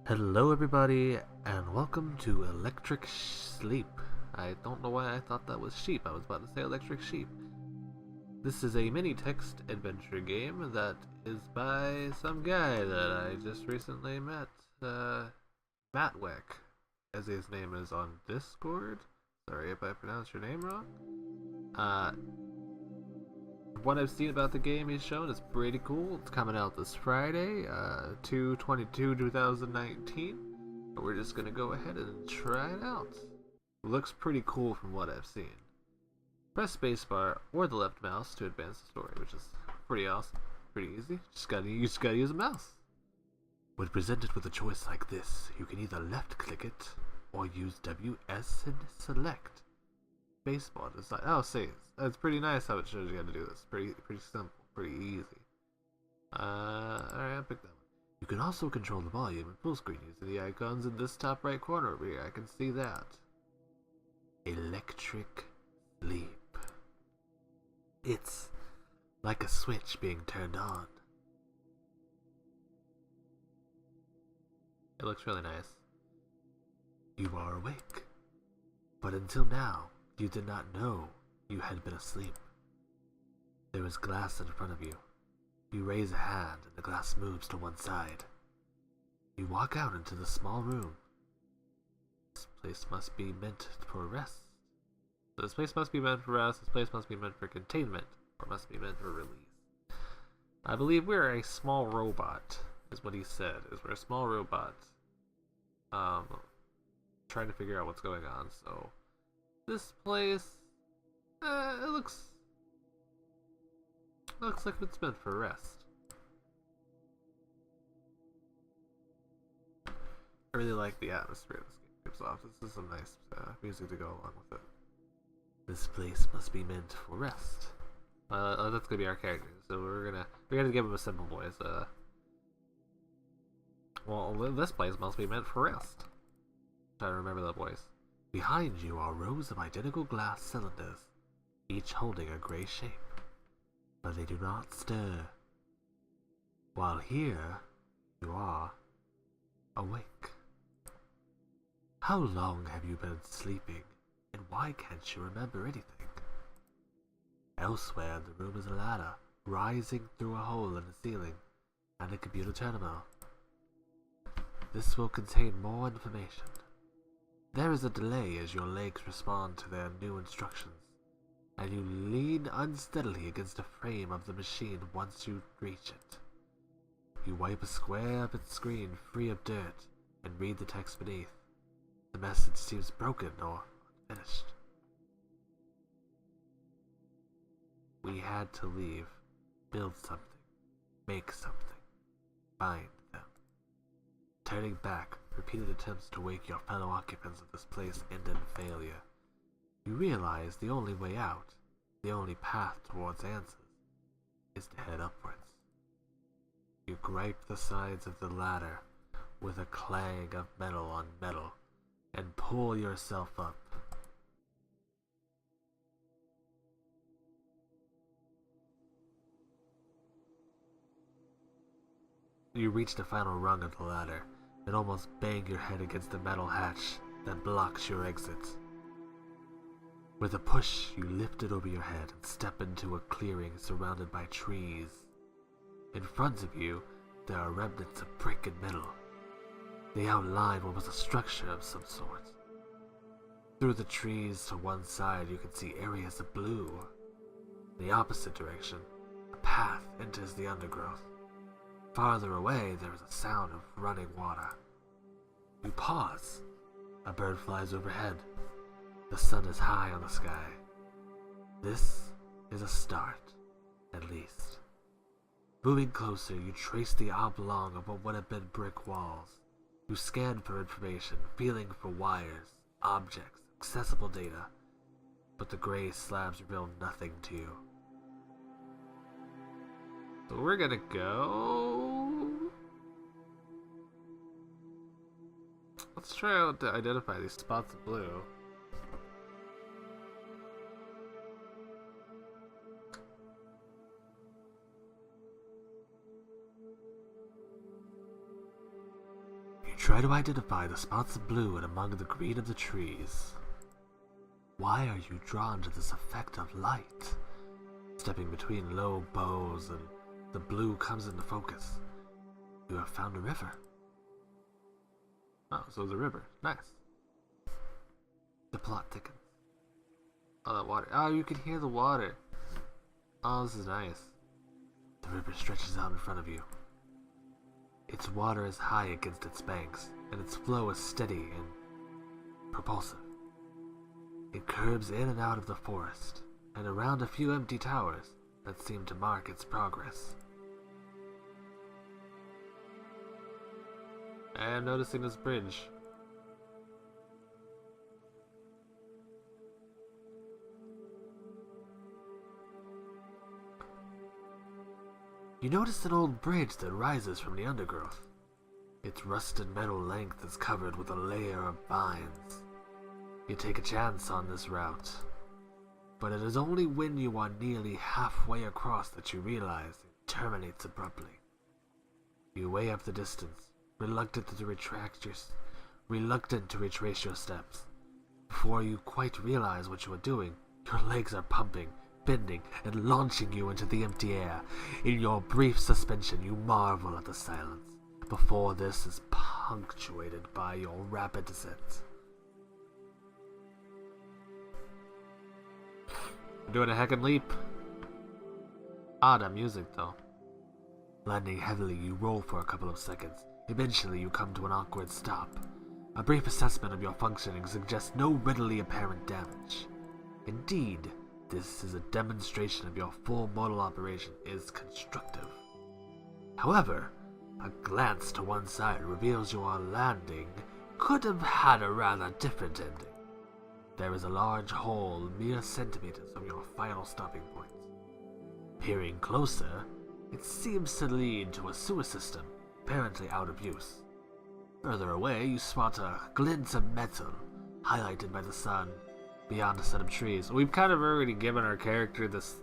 Hello, everybody, and welcome to Electric Sleep. I don't know why I thought that was sheep. I was about to say electric sheep. This is a mini text adventure game that is by some guy that I just recently met. Matwick, as his name is on Discord. Sorry if I pronounced your name wrong. Uh, what I've seen about the game he's shown is pretty cool. It's coming out this Friday, 2/22/2019. We're just gonna go ahead and try it out. Looks pretty cool from what I've seen. Press spacebar or the left mouse to advance the story, which is pretty awesome. Pretty easy. You just gotta use a mouse. When presented with a choice like this, you can either left click it or use WS and select. Spacebar decide. Oh, see, it's pretty nice how it shows you how to do this. Pretty simple, pretty easy. Alright, I'll pick that one. You can also control the volume in full screen using the icons in this top right corner over here. I can see that. Electric Sleep. It's like a switch being turned on. It looks really nice. You are awake. But until now, you did not know you had been asleep. There is glass in front of you. You raise a hand and the glass moves to one side. You walk out into the small room. This place must be meant for rest. This place must be meant for rest. This place must be meant for containment. Or must be meant for release. I believe we're a small robot, is what he said. We're a small robot. Trying to figure out what's going on, so this place it looks like it's meant for rest. I really like the atmosphere this game gives off. This is some nice music to go along with it. This place must be meant for rest. That's gonna be our character, so we're gonna give him a simple voice. Well, this place must be meant for rest. Try to remember that voice. Behind you are rows of identical glass cylinders, each holding a gray shape, but they do not stir. While here, you are awake. How long have you been sleeping, and why can't you remember anything? Elsewhere in the room is a ladder, rising through a hole in the ceiling, and a computer terminal. This will contain more information. There is a delay as your legs respond to their new instructions, and you lean unsteadily against the frame of the machine once you reach it. You wipe a square of its screen free of dirt and read the text beneath. The message seems broken or unfinished. We had to leave, build something, make something, find them. Turning back, repeated attempts to wake your fellow occupants of this place end in failure. You realize the only way out, the only path towards answers, is to head upwards. You gripe the sides of the ladder with a clang of metal on metal and pull yourself up. You reach the final rung of the ladder and almost bang your head against the metal hatch that blocks your exit. With a push, you lift it over your head and step into a clearing surrounded by trees. In front of you, there are remnants of brick and metal. They outline what was a structure of some sort. Through the trees to one side, you can see areas of blue. In the opposite direction, a path enters the undergrowth. Farther away, there is a sound of running water. You pause. A bird flies overhead. The sun is high on the sky. This is a start, at least. Moving closer, you trace the oblong of what would have been brick walls. You scan for information, feeling for wires, objects, accessible data, but the gray slabs reveal nothing to you. So we're gonna go. Let's try to identify these spots of blue. You try to identify the spots of blue and among the green of the trees. Why are you drawn to this effect of light? Stepping between low boughs and the blue comes into focus. You have found a river. Oh, so it's a river. Nice. The plot thickens. Oh, that water. Oh, you can hear the water. Oh, this is nice. The river stretches out in front of you. Its water is high against its banks, and its flow is steady and propulsive. It curves in and out of the forest, and around a few empty towers that seem to mark its progress. I am noticing this bridge. You notice an old bridge that rises from the undergrowth. Its rusted metal length is covered with a layer of vines. You take a chance on this route, but it is only when you are nearly halfway across that you realize it terminates abruptly. You weigh up the distance, reluctant to retrace your steps. Before you quite realize what you are doing, your legs are pumping, bending, and launching you into the empty air. In your brief suspension, you marvel at the silence. Before this is punctuated by your rapid descent. I'm doing a heckin' leap. Odd music, though. Landing heavily, you roll for a couple of seconds. Eventually, you come to an awkward stop. A brief assessment of your functioning suggests no readily apparent damage. Indeed, this is a demonstration of your full modal operation is constructive. However, a glance to one side reveals your landing could have had a rather different ending. There is a large hole mere centimeters from your final stopping point. Peering closer, it seems to lead to a sewer system, apparently out of use. Further away, you spot a glint of metal, highlighted by the sun, beyond a set of trees. We've kind of already given our character this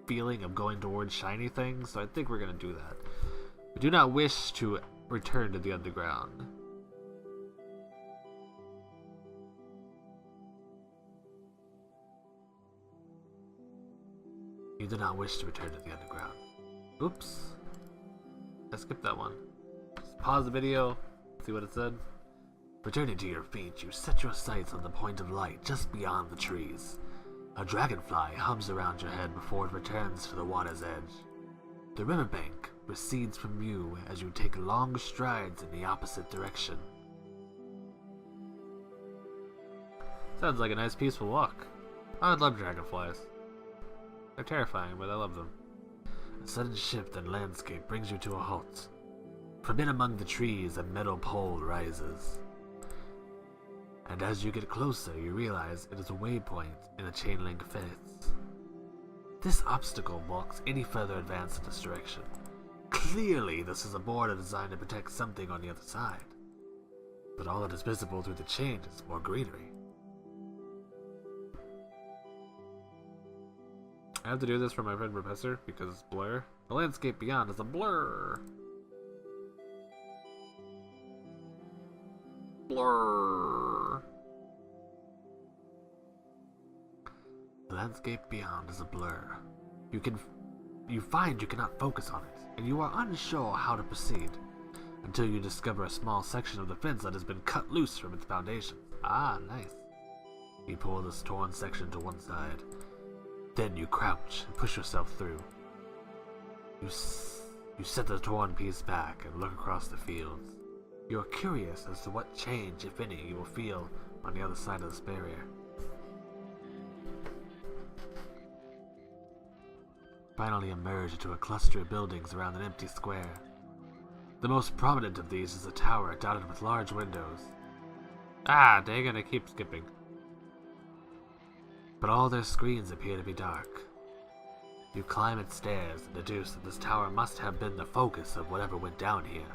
feeling of going towards shiny things, so I think we're going to do that. We do not wish to return to the underground. You do not wish to return to the underground. Oops. I skipped that one. Just pause the video, see what it said. Returning to your feet, you set your sights on the point of light just beyond the trees. A dragonfly hums around your head before it returns to the water's edge. The riverbank recedes from you as you take long strides in the opposite direction. Sounds like a nice peaceful walk. I would love dragonflies. They're terrifying, but I love them. A sudden shift in landscape brings you to a halt. From in among the trees, a metal pole rises. And as you get closer, you realize it is a waypoint in a chain link fence. This obstacle blocks any further advance in this direction. Clearly, this is a border designed to protect something on the other side. But all that is visible through the chain is more greenery. I have to do this for my friend Professor because it's blur. The landscape beyond is a blur. Blur. The landscape beyond is a blur. You find you cannot focus on it, and you are unsure how to proceed, until you discover a small section of the fence that has been cut loose from its foundation. Ah, nice. You pull this torn section to one side. Then you crouch and push yourself through. You set the torn piece back and look across the fields. You are curious as to what change, if any, you will feel on the other side of this barrier. Finally emerge into a cluster of buildings around an empty square. The most prominent of these is a tower dotted with large windows. Ah, dang it, I keep skipping. But all their screens appear to be dark. You climb its stairs and deduce that this tower must have been the focus of whatever went down here,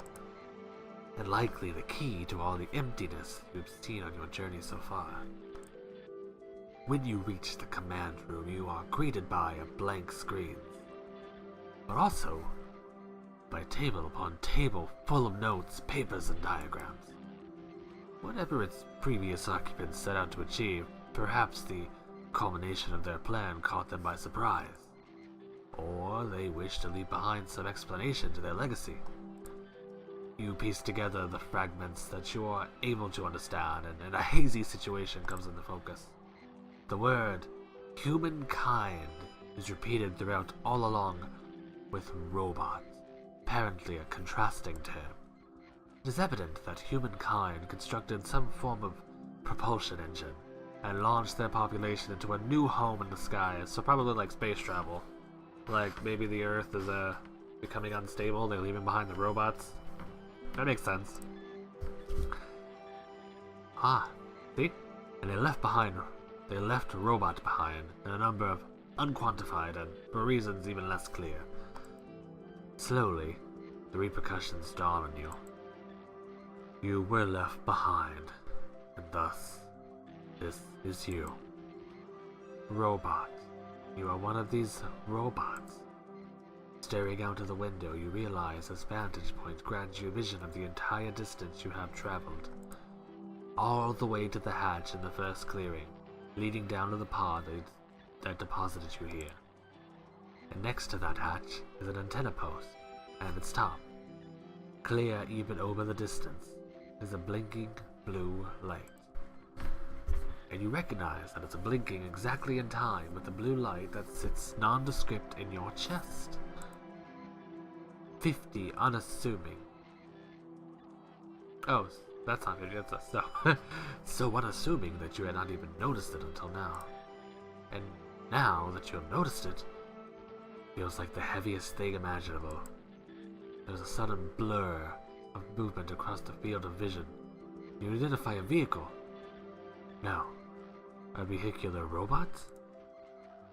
and likely the key to all the emptiness you've seen on your journey so far. When you reach the command room, you are greeted by a blank screen, but also by table upon table full of notes, papers, and diagrams. Whatever its previous occupants set out to achieve, perhaps the culmination of their plan caught them by surprise. Or they wish to leave behind some explanation to their legacy. You piece together the fragments that you are able to understand, and a hazy situation comes into focus. The word humankind is repeated throughout all along with robot, apparently a contrasting term. It is evident that humankind constructed some form of propulsion engine and launched their population into a new home in the skies, so probably like space travel. Like maybe the Earth is becoming unstable, they're leaving behind the robots. That makes sense. See? And they left a robot behind, and a number of unquantified and, for reasons even less clear. Slowly, the repercussions dawn on you. You were left behind, and thus, this is you. Robot. You are one of these robots. Staring out of the window, you realize this vantage point grants you a vision of the entire distance you have traveled. All the way to the hatch in the first clearing, leading down to the pod that deposited you here. And next to that hatch is an antenna post, and at its top, clear even over the distance, is a blinking blue light. And you recognize that it's blinking exactly in time with the blue light that sits nondescript in your chest. 50 unassuming. Oh, that's not 50, that's so unassuming that you had not even noticed it until now. And now that you have noticed it, feels like the heaviest thing imaginable. There's a sudden blur of movement across the field of vision. You identify a vehicle. No, a vehicular robot?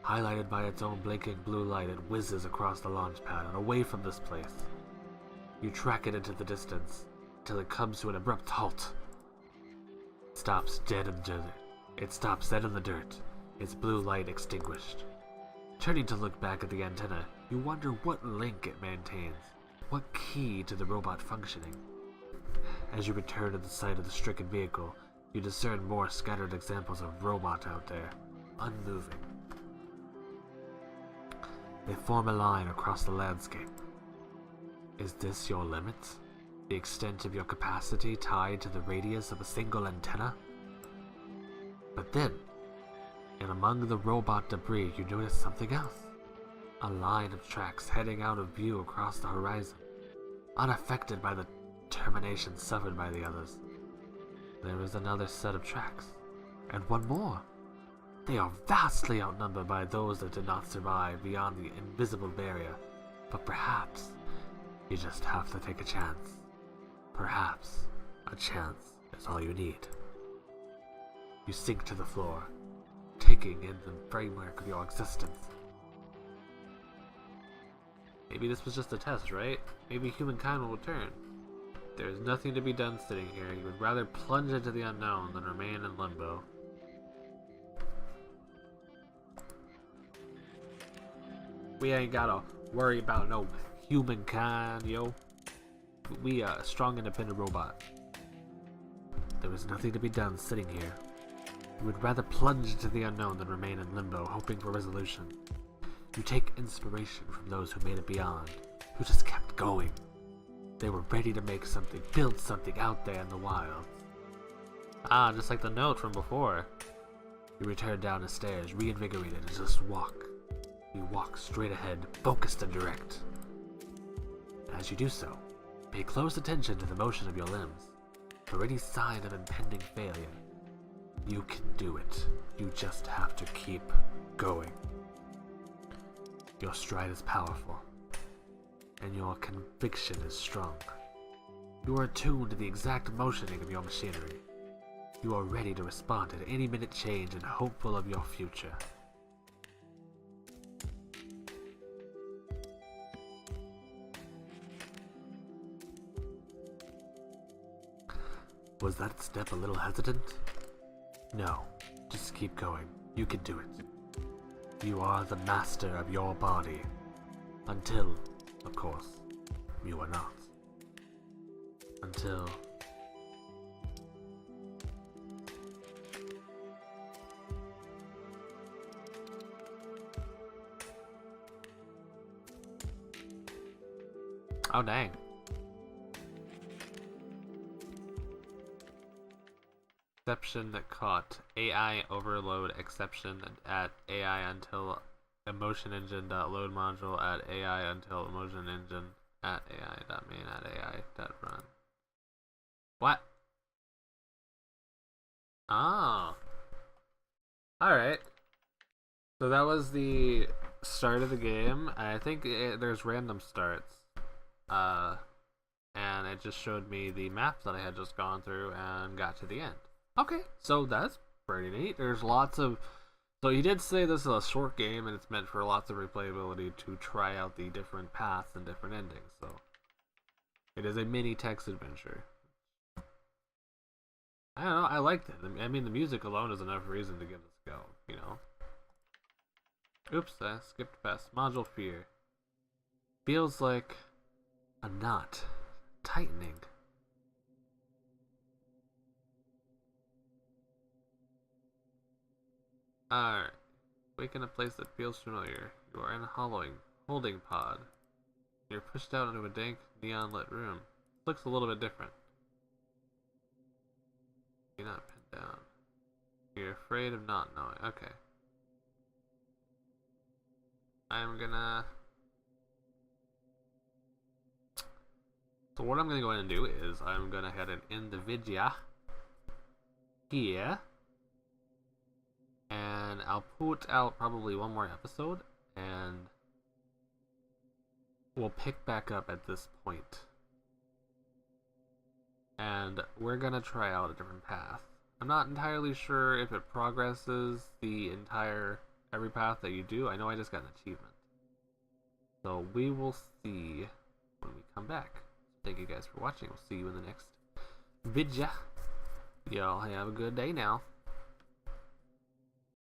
Highlighted by its own blinking blue light, it whizzes across the launch pad and away from this place. You track it into the distance, till it comes to an abrupt halt. It stops dead in the dirt, its blue light extinguished. Turning to look back at the antenna, you wonder what link it maintains, what key to the robot functioning. As you return to the site of the stricken vehicle, you discern more scattered examples of robot out there, unmoving. They form a line across the landscape. Is this your limit? The extent of your capacity tied to the radius of a single antenna? But then, and among the robot debris, you notice something else. A line of tracks heading out of view across the horizon, unaffected by the termination suffered by the others. There is another set of tracks, and one more. They are vastly outnumbered by those that did not survive beyond the invisible barrier, but perhaps you just have to take a chance. Perhaps a chance is all you need. You sink to the floor, taking in the framework of your existence. Maybe this was just a test, right? Maybe humankind will return. There is nothing to be done sitting here. You would rather plunge into the unknown than remain in limbo. We ain't gotta worry about no humankind, yo. We are a strong, independent robot. There is nothing to be done sitting here. You would rather plunge into the unknown than remain in limbo, hoping for resolution. You take inspiration from those who made it beyond, who just kept going. They were ready to make something, build something out there in the wild. Ah, just like the note from before. You return down the stairs, reinvigorated, and just walk. You walk straight ahead, focused and direct. As you do so, pay close attention to the motion of your limbs. For any sign of impending failure, you can do it. You just have to keep going. Your stride is powerful, and your conviction is strong. You are attuned to the exact motioning of your machinery. You are ready to respond at any minute change and hopeful of your future. Was that step a little hesitant? No, just keep going. You can do it. You are the master of your body. Until, of course, you are not. Until Oh, dang. Exception caught. AI overload exception at AI until emotion engine load module at AI until emotion engine at AI main at AI run. What? Oh. Alright. So that was the start of the game. I think there's random starts. And it just showed me the map that I had just gone through and got to the end. Okay, so that's pretty neat. There's lots of... So he did say this is a short game and it's meant for lots of replayability to try out the different paths and different endings. So it is a mini text adventure. I don't know, I liked it. I mean, the music alone is enough reason to give this a go, you know? Oops, I skipped past Module Fear. Feels like a knot tightening. Alright. Wake in a place that feels familiar. You are in a holding pod. You're pushed out into a dank, neon-lit room. It looks a little bit different. You're not pinned down. You're afraid of not knowing. Okay. I'm gonna... So what I'm gonna go ahead and do is I'm gonna head and end the video here. And I'll put out probably one more episode and we'll pick back up at this point. And we're gonna try out a different path. I'm not entirely sure if it progresses the entire every path that you do. I know I just got an achievement. So we will see when we come back. Thank you guys for watching. We'll see you in the next video. Y'all have a good day now.